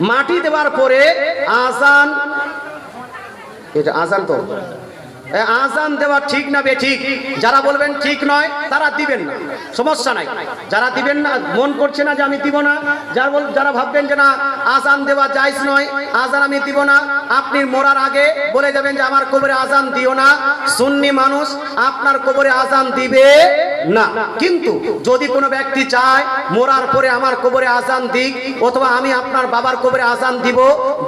মাটি দেওয়ার পরে আজান, এটা আজান তো আজান দেওয়া ঠিক না বেঠিক? যারা বলবেন ঠিক নয় তারা দিবেন না, সমস্যা নাই। যারা দিবেন না, মন করছে না যে আমি দিব না, যারা ভাববেন যে না আজান দেওয়া জায়েজ নয়, আজান আমি দিব না, আপনি মরার আগে বলে যাবেন যে আমার কবরে আজান দিও না। সুন্নি মানুষ আপনার কবরে আজান দিবে না। কিন্তু যদি কোনো ব্যক্তি চায় মরার পরে আমার কবরে আজান দিক, অথবা আমি আপনার বাবার কবরে আজান দিব,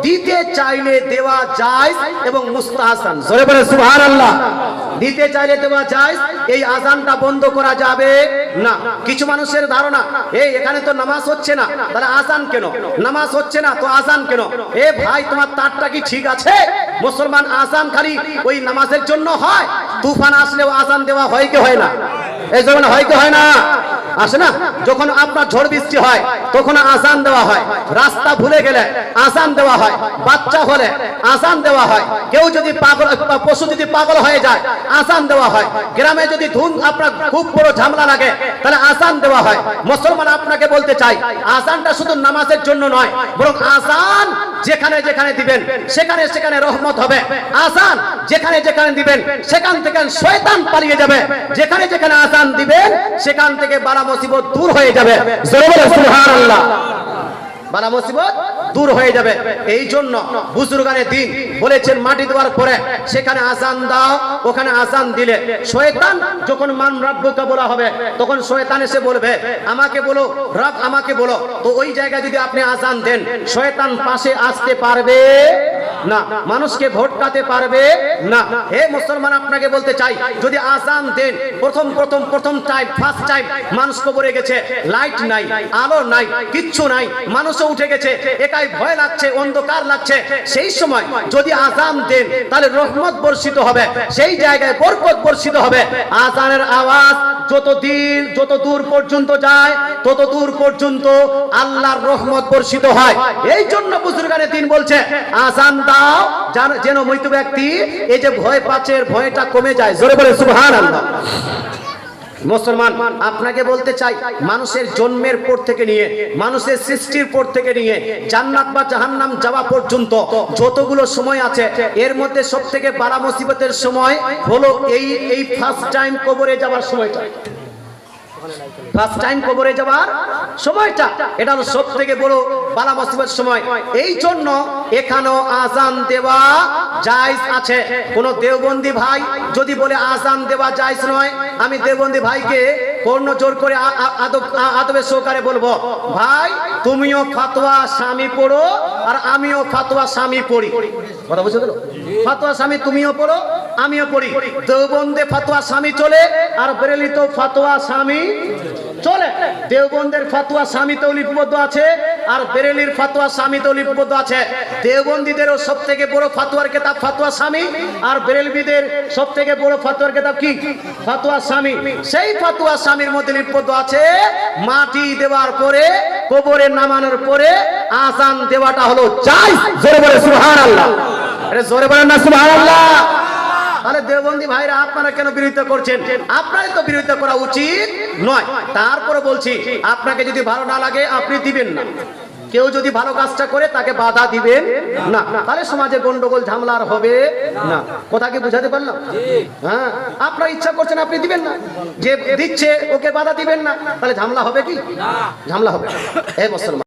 দিতে চাইলে দেওয়া জায়েজ এবং মুস্তাহাসান। জোরে বলে সুবহানাল্লাহ। দিতে চাইলে দেওয়া জায়েজ, এই আজানটা বন্ধ করা যাবে না। কিছু মানুষের ধারণা এই এখানে তো নামাজ হচ্ছে না, তাহলে আজান কেন? নামাজ হচ্ছে না তো আজান কেন? এ ভাই তোমার তারটা কি ঠিক আছে? মুসলমান আজান খালি ওই নামাজের জন্য হয়? তুফান আসলেও আজান দেওয়া হয় কি হয় না? এই জন্য হয় কি হয় না? আসে না? যখন আপনার ঝড় বৃষ্টি হয় তখন আজান দেওয়া হয়, রাস্তা ভুলে গেলে আজান দেওয়া হয়, বাচ্চা হলে আজান দেওয়া হয়, কেউ যদি পাগল, পশু যদি পাগল হয়ে যায় আজান দেওয়া হয়, গ্রামে যদি ধুম আপনার খুব বড় ঝামেলা লাগে তাহলে আজান দেওয়া হয়। মুসলমান আপনাকে বলতে চাই আজানটা শুধু নামাজের জন্য নয়, বরং আজান যেখানে যেখানে দিবেন সেখানে সেখানে রহমত হবে। আজান যেখানে যেখানে দিবেন সেখান থেকে শয়তান পালিয়ে যাবে। যেখানে যেখানে আজান দিবেন সেখান থেকে বালা মুসিবত দূর হয়ে যাবে। জোরে বলে সুবহানাল্লাহ। বালা মুসিবত দূর হয়ে যাবে। এই জন্য বুজুর্গানে দিন বলেছেন মাটি দেওয়ার পরে সেখানে আজান দাও। ওখানে আজান দিলে শয়তান যখন মান রাব্বুকা বলা হবে তখন শয়তান এসে বলবে আমাকে বলো রব, আমাকে বলো। তো ওই জায়গায় যদি আপনি আজান দেন শয়তান পাশে আসতে পারবে না, মানুষকে ভটকাতে পারবে না। হে মুসলমান, আপনাকে বলতে চাই যদি আজান দেন প্রথম টাইম, ফার্স্ট টাইম মানুষ কবরে গেছে, লাইট নাই, আলো নাই, কিচ্ছু নাই, মানুষও উঠে গেছে, একাই ভয় লাগছে, অন্ধকার লাগছে, সেই সময় যদি আজান দেন তাহলে রহমত বর্ষিত হবে, সেই জায়গায় বরকত বর্ষিত হবে। আজানের আওয়াজ যত দূর পর্যন্ত যায় তত দূর পর্যন্ত আল্লাহর রহমত বর্ষিত হয়। এই জন্য বুজুর্গানে দিন বলছে আজান দাও যেন মৃত ব্যক্তি এই যে ভয় পাচ্ছে ভয়টা কমে যায়। জোরে বলে সুবহানাল্লাহ। মুসলমান, আপনাকে বলতে চাই মানুষের জন্মের পর থেকে নিয়ে মানুষের সৃষ্টির পর থেকে নিয়ে জান্নাত বা জাহান্নাম যাওয়া পর্যন্ত যতগুলো সময় আছে এর মধ্যে সবথেকে বালা মুসিবতের সময় হলো এই ফার্স্ট টাইম কবরে যাওয়ার সময়টা। ফার্স্ট টাইম কবরে যাওয়ার সময়টা এটা হলো সবথেকে বড় বালা মুসিবতের সময়। এই জন্য এখানেও আজান দেওয়া জায়েজ আছে। কোন দেওবন্দি ভাই যদি বলে আজান দেওয়া জায়েজ নয়, আমি দেওবন্দি ভাইকে পূর্ণ জোর করে আদবের সহকারে বলবো ভাই তুমিও ফাতোয়া স্বামী পড়ো আর আমিও ফাতোয়া স্বামী পড়ি। কথা বুঝে গেল? ফাতোয়া স্বামী তুমিও পড়ো আমিও পড়ি। দেওবন্দে ফাতোয়া স্বামী চলে আর বেরেলিতে ফাতোয়া স্বামী চলে। দেওবন্দের ফাতোয়া স্বামীতেও লিপিবদ্ধ আছে আর বেরেলির ফাতোয়া স্বামীতেও লিপিবদ্ধ আছে। দেওবন্দীদেরও সবথেকে বড় ফাতোয়ার কিতাব ফাতোয়া স্বামী আর বেরেলবিদের সবথেকে বড় ফাতোয়ার কিতাব কি? ফাতোয়া স্বামী। সেই ফাতোয়া স্বামীর মধ্যে লিপিবদ্ধ আছে মাটি দেওয়ার পরে কবরে নামানোর পরে আজান দেওয়াটা হলো জায়েজ। জোরে বলে সুবহানাল্লাহ। আরে জোরে বলেন না সুবহানাল্লাহ। তাহলে দেওবন্দি ভাইরা আপনারা কেন বিরোধিতা করছেন? আপনারই তো বিরোধিতা করা উচিত নয়। তারপরে বলছি আপনাকে যদি ভালো না লাগে আপনি দিবেন না। কেউ যদি ভালো কাজটা করে তাকে বাধা দিবেন না, তাহলে সমাজে গন্ডগোল ঝামেলা হবে না। কথা কি বুঝাতে পারলাম? হ্যাঁ, আপনার ইচ্ছা করছেন আপনি দিবেন না, যে দিচ্ছে ওকে বাধা দিবেন না, তাহলে ঝামেলা হবে কি? ঝামেলা হবে। এই মুসলমান